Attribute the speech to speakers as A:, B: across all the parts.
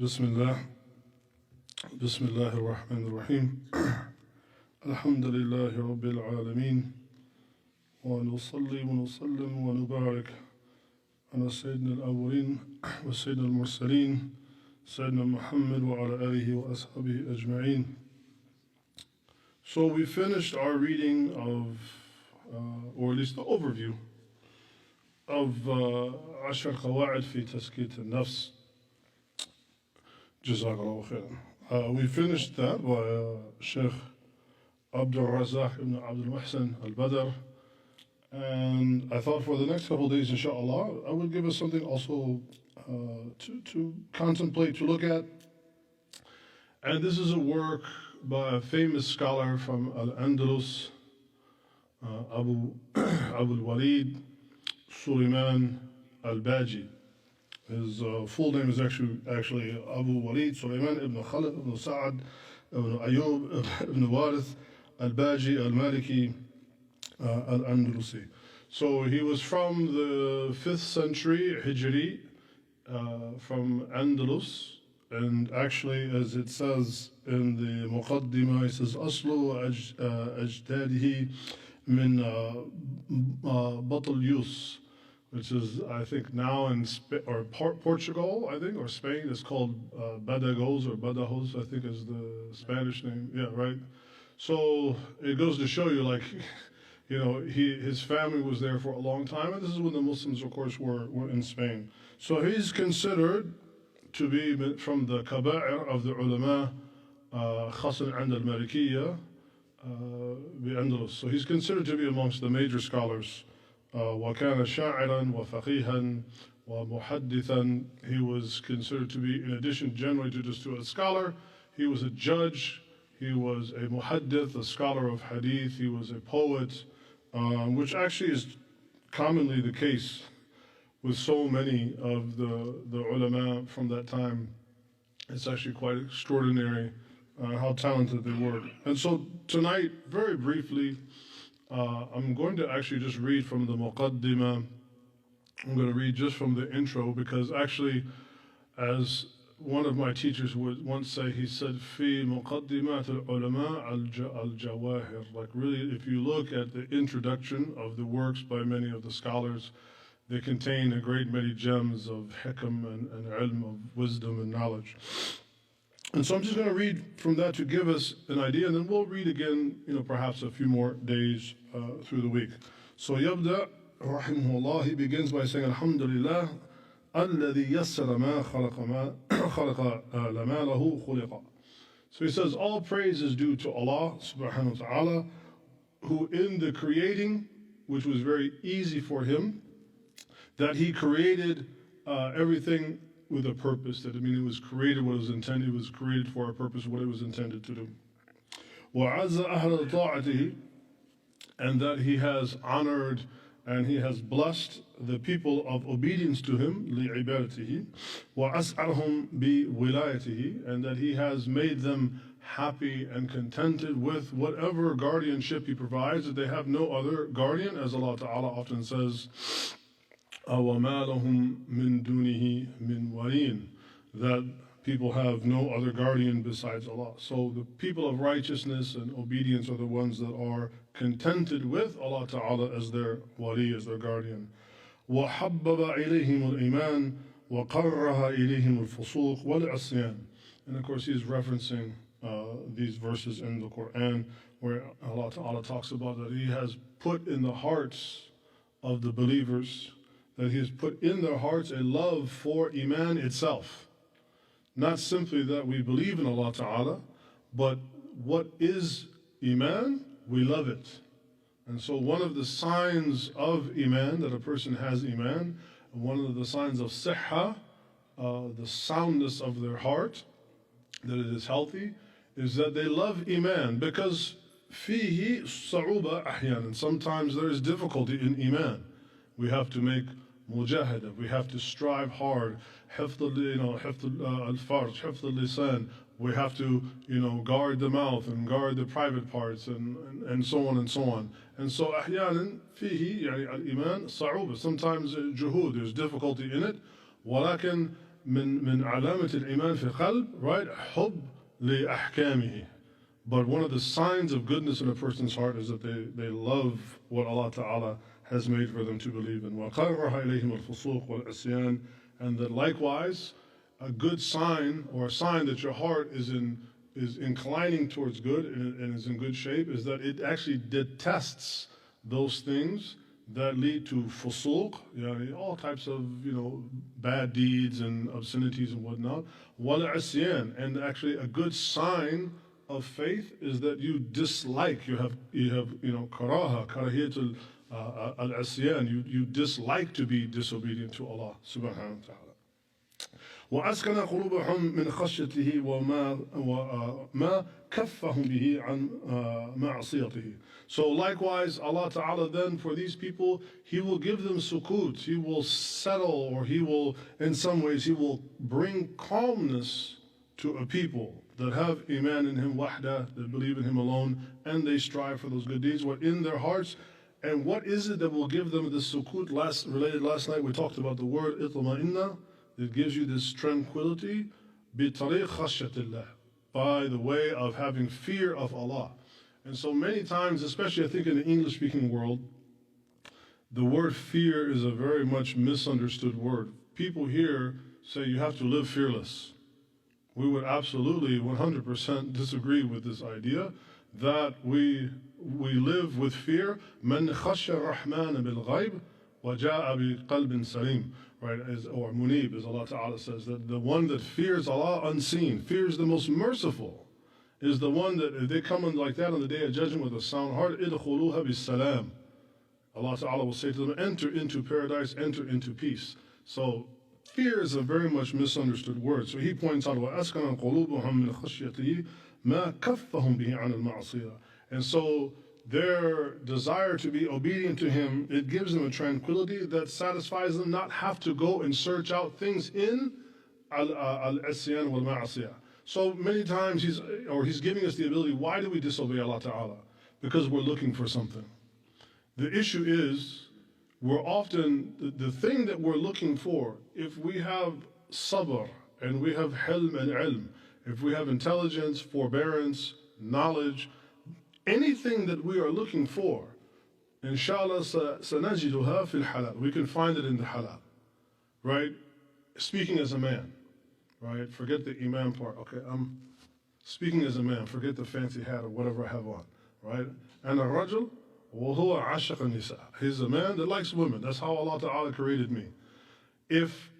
A: بسم الله بسم الله الرحمن الرحيم الحمد لله رب العالمين ونصلي ونسلم ونبارك على سيدنا الأولين وسيدنا المرسلين سيدنا محمد وعلى آله وأصحابه أجمعين. So we finished our reading of, or at least the overview of 10 قواعد في تزكية النفس. Jazakallahu khairan. We finished that by Sheikh Abdul Razak ibn Abdul Muhsin al-Badr. And I thought for the next couple of days, inshallah, I would give us something also to contemplate, to look at. And this is a work by a famous scholar from al-Andalus, al-Walīd, Sulaiman al-Bājī. His full name is actually al-Walīd, Sulaiman ibn Khalid ibn Sa'ad ibn Ayyub ibn Warith al-Bājī al-Maliki al-Andalusi. So he was from the 5th century Hijri, from Andalus, and actually, as it says in the Muqaddimah, it says أصل أجداده من بطل يوس, which is, I think, now in Portugal, I think, or Spain. It's called Badajoz or Badajoz, I think is the Spanish name. Yeah, right? So it goes to show you, like, you know, his family was there for a long time, and this is when the Muslims, of course, were in Spain. So he's considered to be from the kaba'ir of the ulama, khassan and al-Malikiyya, bi-Andalus. So he's considered to be amongst the major scholars. وَكَانَ شَاعِرًا وَفَقِيهًا وَمُحَدِّثًا. He was considered to be, in addition generally to just to a scholar, he was a judge, he was a muhaddith, a scholar of hadith, he was a poet, which actually is commonly the case with so many of the ulama from that time. It's actually quite extraordinary how talented they were. And so tonight, very briefly, I'm going to actually just read from the Muqaddimah. I'm going to read just from the intro, because actually, as one of my teachers would once say, he said, "Fi muqaddimat al-ulama al-jawahir." Like, really, if you look at the introduction of the works by many of the scholars, they contain a great many gems of hikam and ilm, of wisdom and knowledge. And so I'm just going to read from that to give us an idea, and then we'll read again, perhaps a few more days through the week. So Yabda, rahimahullah, he begins by saying, Alhamdulillah, alladhi yassara ma khalaqa lama lahu khuliqa. So he says, all praise is due to Allah subhanahu wa ta'ala, who in the creating, which was very easy for him, that he created everything with a purpose. That, I mean, it was created what it was intended, it was created for a purpose, what it was intended to do. وَعَزَّ أَهْلَ طَاعَتِهِ, and that he has honored and he has blessed the people of obedience to him, لِعِبَادَتِهِ, وَأَسْعَرْهُمْ بِوِلَايَتِهِ, and that he has made them happy and contented with whatever guardianship he provides, that they have no other guardian, as Allah Ta'ala often says, وَمَا لَهُم مِّن دُونِهِ مِّن وَلِيٍّ, that people have no other guardian besides Allah. So the people of righteousness and obedience are the ones that are contented with Allah Ta'ala as their wali, as their guardian. وَحَبَّبَ إِلَيْهِمُ الْإِيمَانِ وَقَرَّهَ إِلَيْهِمُ الْفُسُوقِ وَالْعِصْيَانِ. And of course he's referencing these verses in the Quran where Allah Ta'ala talks about that he has put in the hearts of the believers, that he has put in their hearts a love for Iman itself. Not simply that we believe in Allah Ta'ala, but what is Iman? We love it. And so one of the signs of Iman, that a person has Iman, and one of the signs of Sihha, the soundness of their heart, that it is healthy, is that they love Iman, because fihi sa'uba ahyan, and sometimes there is difficulty in Iman. We have to make mujahada, we have to strive hard, hifd al-farj, hifd al-lisan, we have to guard the mouth and guard the private parts and so on and so on. And so ahyanan fihi, al-iman sa'uba, sometimes juhud, there's difficulty in it, walakin من علامة الإيمان في القلب, right? حب لأحكامه. But one of the signs of goodness in a person's heart is that they love what Allah Ta'ala has made for them to believe in. وَقَرَّهَ إِلَيْهِمُ الْفُسُوقُ وَالْعِصْيَانِ. And that likewise, a good sign or a sign that your heart is inclining towards good and is in good shape is that it actually detests those things that lead to fusuq, all types of bad deeds and obscenities and whatnot. وَالْعِصْيَانِ. And actually a good sign of faith is that you dislike, you have karahiyatul al-asyan, you dislike to be disobedient to Allah subhanahu wa ta'ala. وَأَسْكَنَ قُلُوبَهُمْ مِنْ خَشْيَتِهِ وَمَا كَفَّهُمْ بِهِ عَنْ مَعْصِيَتِهِ. So likewise, Allah Ta'ala then, for these people, He will give them sukut, He will settle, or He will, in some ways, He will bring calmness to a people that have iman in Him, wahda, that believe in Him alone, and they strive for those good deeds, what in their hearts. And what is it that will give them this sukut? Last night we talked about the word itma'inna. It gives you this tranquility, بِطَرِيقِ خَشْيَةِ اللَّهِ, by the way of having fear of Allah. And so many times, especially I think in the English-speaking world, the word fear is a very much misunderstood word. People here say you have to live fearless. We would absolutely 100% disagree with this idea that we live with fear. مَنْ خَشَّ الرَّحْمَنَ بِالْغَيْبِ وَجَاءَ بِقَلْبٍ سَلِيمٍ. Right, or munib, as Allah Ta'ala says, that the one that fears Allah unseen, fears the most merciful, is the one that if they come in like that on the Day of Judgment with a sound heart, إِدْخُلُوهَا بِالسَّلَامِ. Allah Ta'ala will say to them, enter into paradise, enter into peace. So fear is a very much misunderstood word. So he points out, وَأَسْكَنَ قُلُوبُهُمْ مِنْ خَشْيَتِهِ مَا كَفَّهُمْ بِهِ عَنِ الْمَعْصِيَةِ. And so their desire to be obedient to Him, it gives them a tranquility that satisfies them not have to go and search out things in al-asyan wal-ma'asiyah. So many times He's giving us the ability, why do we disobey Allah Ta'ala? Because we're looking for something. The issue is, we're often, the thing that we're looking for, if we have sabr, and we have hilm and ilm, if we have intelligence, forbearance, knowledge, anything that we are looking for, inshallah, sanajiduha fil halal. We can find it in the halal, right? Speaking as a man, right? Forget the imam part. Okay, I'm speaking as a man. Forget the fancy hat or whatever I have on, right? And a rajul, وَهُوَ عَشَقَ النِّسَاء. He's a man that likes women. That's how Allah Ta'ala created me. If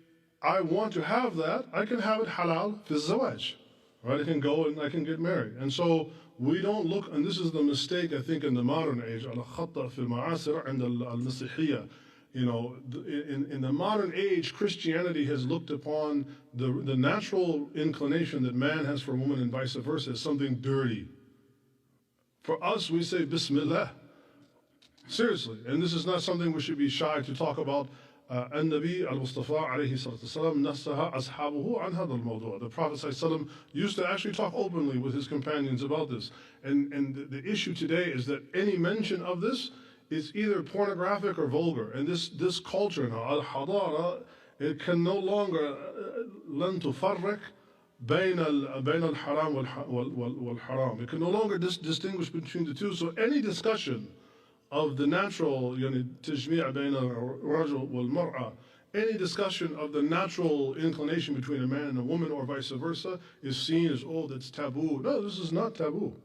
A: I want to have that, I can have it halal fi zawaj, right? I can go and I can get married. And so we don't look, and this is the mistake I think in the modern age, al-khatta fil ma'asir and al-masihiyya. In the modern age, Christianity has looked upon the natural inclination that man has for woman and vice versa as something dirty. For us, we say Bismillah. Seriously, and this is not something we should be shy to talk about. النبي المصطفى عليه الصلاة والسلام نصح أصحابه عن هذا الموضوع. The Prophet ﷺ used to actually talk openly with his companions about this. And the issue today is that any mention of this is either pornographic or vulgar. And this culture now, al-hadara, it can no longer لن تفرق بين الحرام والحرام. It can no longer distinguish between the two. So any discussion of the natural, تجميع بين الرجل والمرأة, any discussion of the natural inclination between a man and a woman or vice versa is seen as, oh, that's taboo. No, this is not taboo.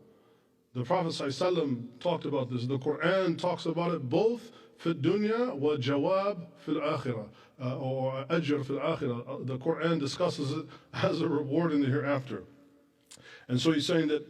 A: The Prophet ﷺ talked about this. The Quran talks about it both في الدنيا وجواب في الآخرة, or أجر في الآخرة. The Quran discusses it as a reward in the hereafter. And so he's saying that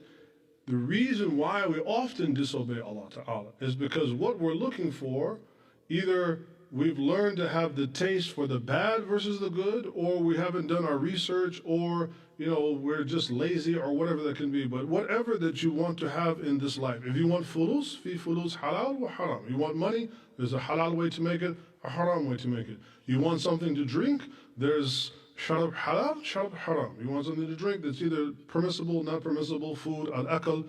A: the reason why we often disobey Allah Ta'ala is because what we're looking for, either we've learned to have the taste for the bad versus the good, or we haven't done our research, or we're just lazy, or whatever that can be. But whatever that you want to have in this life, if you want fulus, fi fulus halal wa haram. You want money, there's a halal way to make it, a haram way to make it. You want something to drink, there's sharab halal, sharab haram. You want something to drink that's either permissible, not permissible, food, al-akal,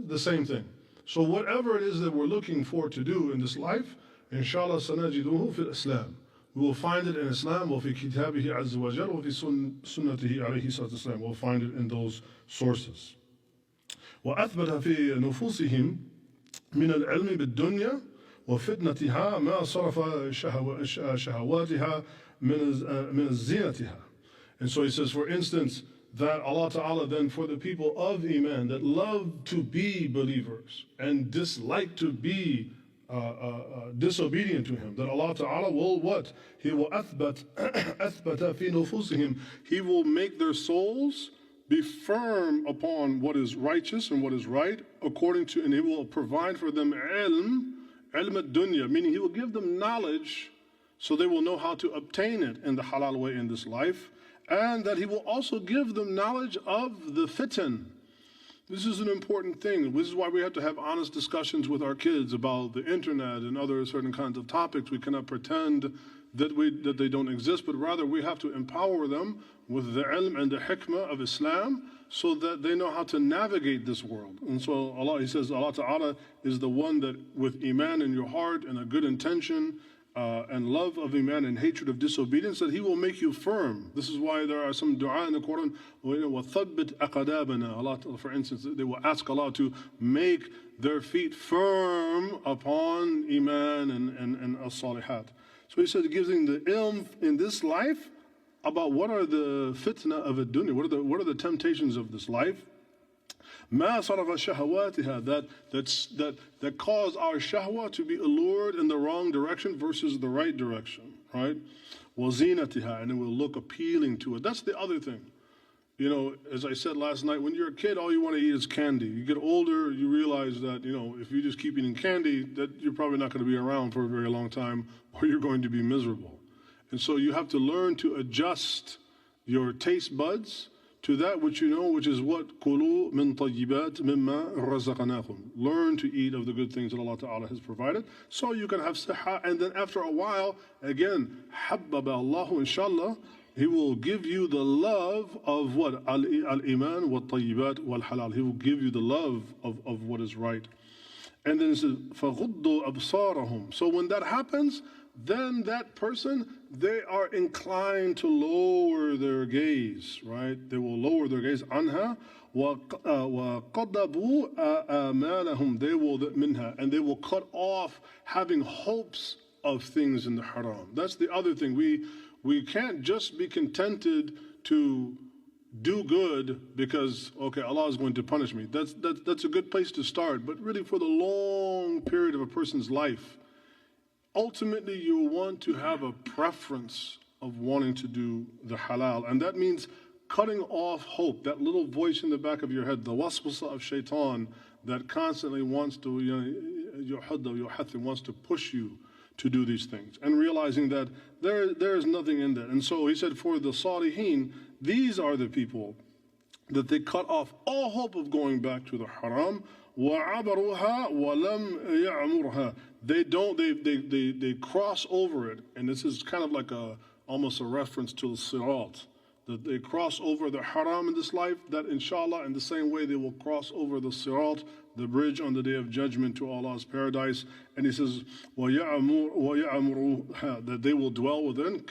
A: the same thing. So whatever it is that we're looking for to do in this life, inshallah sanajiduhu fil Islam. We will find it in Islam, وفي كتابه عز وجل وفي سنته عليه الصلاة والسلام. We'll find it in those sources. وأثبت في نفوسهم من العلم بالدنيا وفتنتها ما صرف شهواتها من زينتها. And so he says, for instance, that Allah Ta'ala then for the people of Iman that love to be believers and dislike to be disobedient to Him, that Allah Ta'ala will what? He will أثبت في نفوسهم. He will make their souls be firm upon what is righteous and what is right, according to, and He will provide for them ilm al-dunya, meaning He will give them knowledge so they will know how to obtain it in the halal way in this life, and that He will also give them knowledge of the fitan. This is an important thing. This is why we have to have honest discussions with our kids about the internet and other certain kinds of topics. We cannot pretend that they don't exist, but rather we have to empower them with the ilm and the hikmah of Islam so that they know how to navigate this world. And so Allah, He says, Allah Ta'ala is the one that with Iman in your heart and a good intention and love of Iman and hatred of disobedience, that He will make you firm. This is why there are some dua in the Quran, وَثَبِّتْ أَقَدَابَنَا. Allah, for instance, they will ask Allah to make their feet firm upon Iman and as-salihat. So He said, giving the ilm in this life about what are the fitna of ad-dunya, what are the temptations of this life. ما صرف شهواتها, that cause our shahwa to be allured in the wrong direction versus the right direction, right? وزينتها, and it will look appealing to it. That's the other thing. You know, as I said last night, when you're a kid, all you want to eat is candy. You get older, you realize that, you know, if you just keep eating candy, that you're probably not going to be around for a very long time, or you're going to be miserable. And so you have to learn to adjust your taste buds to that which you know, which is what? كُلُوا مِن طَيِّبَاتِ مِمَّا رَزَقْنَاكُمْ. Learn to eat of the good things that Allah Ta'ala has provided, so you can have siha, and then after a while, again, حَبَّبَ اللَّهُ inshallah, He will give you the love of what? Al-Iman wa-Tayyibat wal-Halal. He will give you the love of what is right. And then it says, فَغُضُّوا أَبْصَارَهُم. So when that happens, then that person, they are inclined to lower their gaze, right? They will lower their gaze anha وَقَضَبُوا آمَالَهُم. They will minha, and they will cut off having hopes of things in the haram. That's the other thing. We can't just be contented to do good because, okay, Allah is going to punish me. That's a good place to start, but really for the long period of a person's life, ultimately, you want to have a preference of wanting to do the halal. And that means cutting off hope, that little voice in the back of your head, the waswasa of shaitan that constantly wants to, wants to push you to do these things. And realizing that there is nothing in that. And so he said, for the salihin, these are the people that they cut off all hope of going back to the haram. وَعَبَرُوهَا وَلَمْ يَعْمُرْهَا. They cross over it, and this is kind of like almost a reference to the sirat, that they cross over the haram in this life, that inshallah in the same way they will cross over the sirat, the bridge on the day of judgment to Allah's paradise. And he says, وَيَعْمُرُوهَا, that they will dwell within,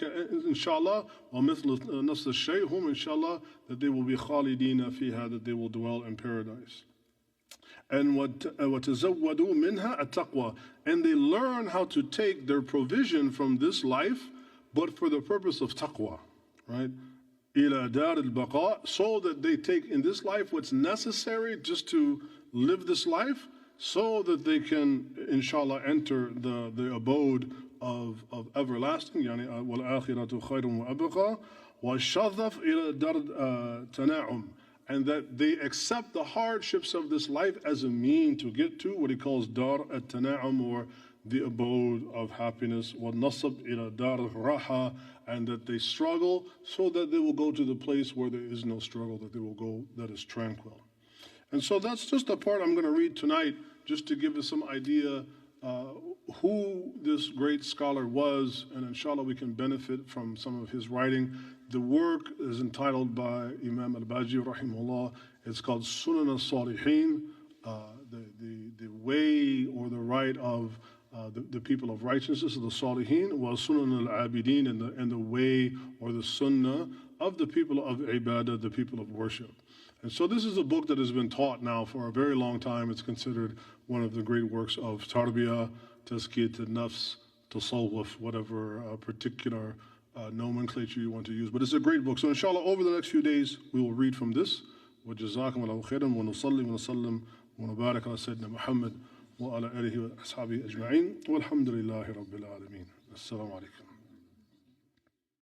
A: inshallah, وَمِثْلُ نَصْلِ الشَّيْء هُمْ, inshallah, that they will be khalidina fiha, that they will dwell in paradise. And وَتَزَوَّدُوا مِنْهَا التَّقْوَى, and they learn how to take their provision from this life, but for the purpose of taqwa, right? إِلَى دَارِ الْبَقَاءِ, so that they take in this life what's necessary just to live this life, so that they can, inshallah, enter the abode of everlasting, يعني وَالْآخِرَةُ خَيْرٌ وَأَبْقَى وَالشَّذَفْ إِلَى دَارِ تَنَاعُمْ, and that they accept the hardships of this life as a mean to get to what he calls dar at-tana'um, or the abode of happiness, وَالنَّصَبْ إِلَى دَارِ الرَّاحَةِ, and that they struggle so that they will go to the place where there is no struggle, that they will go that is tranquil. And so that's just a part I'm going to read tonight, just to give us some idea who this great scholar was, and inshallah we can benefit from some of his writing. The work is entitled by Imam al-Bājī rahimahullah. It's called Sunan al-Salihin, the way or the right of the people of righteousness, the Salihin, wa Sunan al-Abidin, and the way or the Sunnah of the people of Ibadah, the people of worship. And so this is a book that has been taught now for a very long time. It's considered one of the great works of Tarbiyah, Tazkiyat al-Nafs, Tasawwuf, whatever particular nomenclature you want to use. But it's a great book. So inshallah, over the next few days, we will read from this. وَجَزَاكُمُ اللَّهُ خَيْرًا وَنُصَلِّي وَنُسَلِّمْ وَنُبَارِكَ عَلَى سَيِّدِنَا مُحَمَّدٍ وعلى آله وأصحابه أجمعين والحمد لله رب العالمين. السلام عليكم.